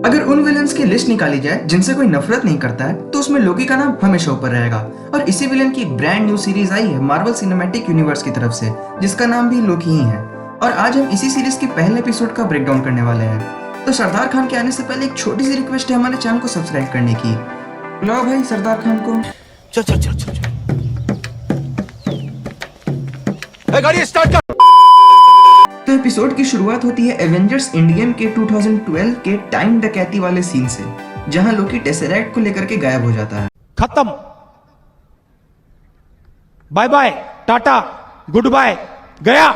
अगर उन विलन्स की लिस्ट निकाली जाए जिनसे कोई नफरत नहीं करता है तो उसमें लोकी का नाम हमेशा ऊपर रहेगा। और इसी विलन की ब्रांड न्यू सीरीज आई है मार्वल सिनेमैटिक यूनिवर्स की तरफ से, जिसका नाम भी लोकी ही है। और आज हम इसी सीरीज के पहले एपिसोड का ब्रेकडाउन करने वाले हैं। तो सरदार खान के आने से पहले एक छोटी सी रिक्वेस्ट है हमारे चैनल को सब्सक्राइब करने की। लो भाई सरदार खान को। चल चल चल चल गाड़ी स्टार्ट कर। तो एपिसोड की शुरुआत होती है एवेंजर्स इंडियन के 2012 के टाइम डकैती वाले सीन से, जहां लोकी टेसरैक्ट को लेकर के गायब हो जाता है। खत्म, bye bye, tata, goodbye, गया।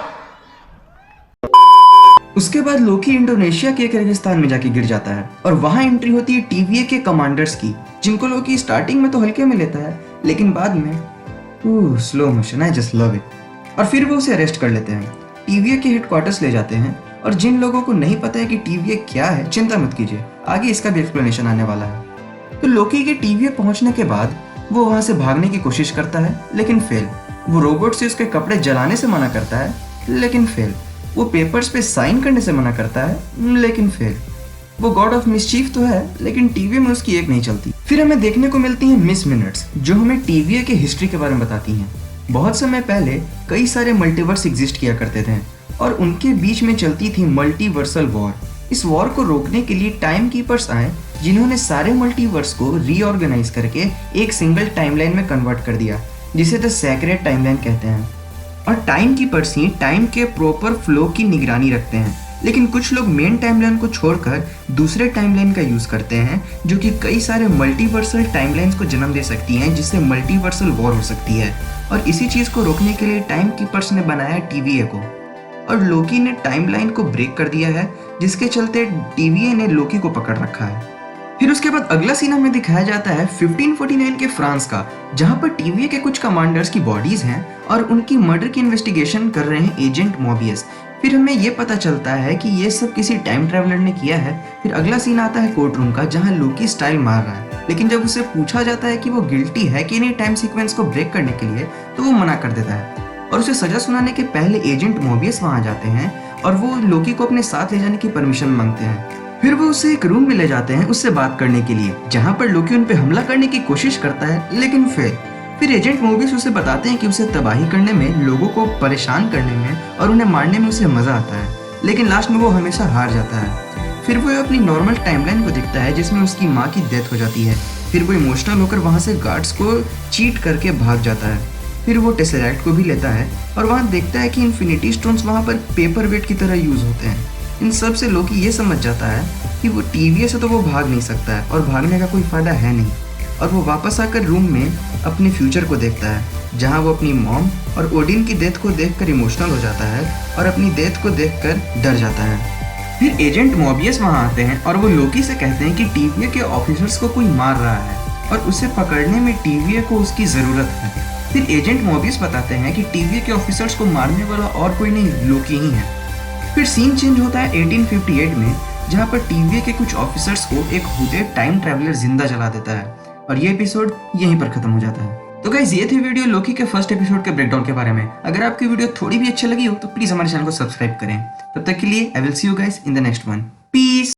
उसके बाद लोकी इंडोनेशिया के एक रेगिस्तान में जाके गिर जाता है और वहां एंट्री होती है टीवीए के कमांडर्स की, जिनको लोकी स्टार्टिंग में तो हल्के में लेता है लेकिन बाद में slow motion, I just love it. और फिर वो उसे अरेस्ट कर लेते हैं, टीवीए के हेडक्वार्टर्स ले जाते हैं। और जिन लोगों को नहीं पता है कि टीवीए क्या है, चिंता मत कीजिए, आगे इसका भी एक्सप्लेनेशन आने वाला है। तो लोकी के टीवीए पहुंचने के बाद वो वहां से भागने की कोशिश करता है लेकिन फेल। वो रोबोट से उसके कपड़े जलाने से मना करता है लेकिन फेल। वो पेपर्स पे साइन करने से मना करता है लेकिन फेल। वो गॉड ऑफ मिसचीफ तो है लेकिन टीवीए में उसकी एक नहीं चलती। फिर हमें देखने को मिलती हैं मिस मिनट्स, जो हमें टीवीए के हिस्ट्री के बारे में बताती हैं। बहुत समय पहले कई सारे मल्टीवर्स एग्जिस्ट किया करते थे और उनके बीच में चलती थी मल्टीवर्सल वॉर। इस वॉर को रोकने के लिए टाइम कीपर्स आए, जिन्होंने सारे मल्टीवर्स को रीऑर्गेनाइज करके एक सिंगल टाइमलाइन में कन्वर्ट कर दिया, जिसे द सैक्रेड टाइमलाइन कहते हैं। और टाइम कीपर्स ही टाइम के प्रॉपर फ्लो की निगरानी रखते हैं। लेकिन कुछ लोग मेन टाइमलाइन को छोड़कर दूसरे टाइमलाइन का यूज करते हैं, जो कि कई सारे मल्टीवर्सल टाइमलाइंस को जन्म दे सकती हैं, जिससे मल्टीवर्सल वॉर हो सकती है। और इसी चीज को रोकने के लिए टाइम कीपर्स ने बनाया टीवीए को, और लोकी ने टाइमलाइन को ब्रेक कर दिया है, जिसके चलते टीवीए ने लोकी को पकड़ रखा है। फिर उसके बाद अगला सीन हमें दिखाया जाता है 1549 के फ्रांस का, जहां पर टीवीए के कुछ कमांडर्स की बॉडीज हैं और उनकी मर्डर की इन्वेस्टिगेशन कर रहे हैं एजेंट मोबियस। फिर हमें ये पता चलता है कि ये सब किसी टाइम ट्रैवलर ने किया है। फिर अगला सीन आता है कोर्ट रूम का, जहां लोकी स्टाइल मार रहा है, लेकिन जब उसे पूछा जाता है कि वो गिल्टी है कि नहीं टाइम सीक्वेंस को ब्रेक करने के लिए, तो वो मना कर देता है। और उसे सजा सुनाने के पहले एजेंट मोबियस वहां जाते हैं और वो लोकी को अपने साथ ले जाने की परमिशन मांगते हैं। फिर वो उसे एक रूम में ले जाते हैं उससे बात करने के लिए, जहां पर लोकी उन पे हमला करने की कोशिश करता है लेकिन फेल। फिर एजेंट मोबियस उसे बताते हैं कि उसे तबाही करने में, लोगों को परेशान करने में और उन्हें मारने में उसे मजा आता है, लेकिन लास्ट में वो हमेशा हार जाता है। फिर वो अपनी नॉर्मल टाइमलाइन को दिखता है, जिसमें उसकी माँ की डेथ हो जाती है। फिर वो इमोशनल होकर वहाँ से गार्ड्स को चीट करके भाग जाता है। फिर वो टेसरैक्ट को भी लेता है और वहाँ देखता है कि इन्फिनिटी स्टोन्स वहाँ पर पेपर वेट की तरह यूज होते हैं। इन सब से लोकी ये समझ जाता है कि वो टीवीए से तो वो भाग नहीं सकता है और भागने का कोई फायदा है नहीं। और वो वापस आकर रूम में अपने फ्यूचर को देखता है, जहाँ वो अपनी मॉम और ओडिन की डेथ को देखकर इमोशनल हो जाता है और अपनी डेथ को देखकर डर जाता है। फिर एजेंट मोबियस वहाँ आते हैं और वो लोकी से कहते हैं कि टीवीए के ऑफिसर्स को कोई मार रहा है और उसे पकड़ने में टीवीए को उसकी ज़रूरत है। फिर एजेंट मोबियस बताते हैं कि टीवीए के ऑफिसर्स को मारने वाला और कोई नहीं, लोकी ही है। फिर सीन चेंज होता है 1858 में, जहाँ पर टीवीए के कुछ ऑफिसर्स को एक हुए टाइम ट्रैवलर जिंदा जला देता है और ये एपिसोड यहीं पर खत्म हो जाता है। तो गाइस, ये थी वीडियो लोकी के फर्स्ट एपिसोड के ब्रेकडाउन के बारे में। अगर आपकी वीडियो थोड़ी भी अच्छी लगी हो तो प्लीज हमारे चैनल को सब्सक्राइब करें। तब तक के लिए I will see you guys in the next one. Piece.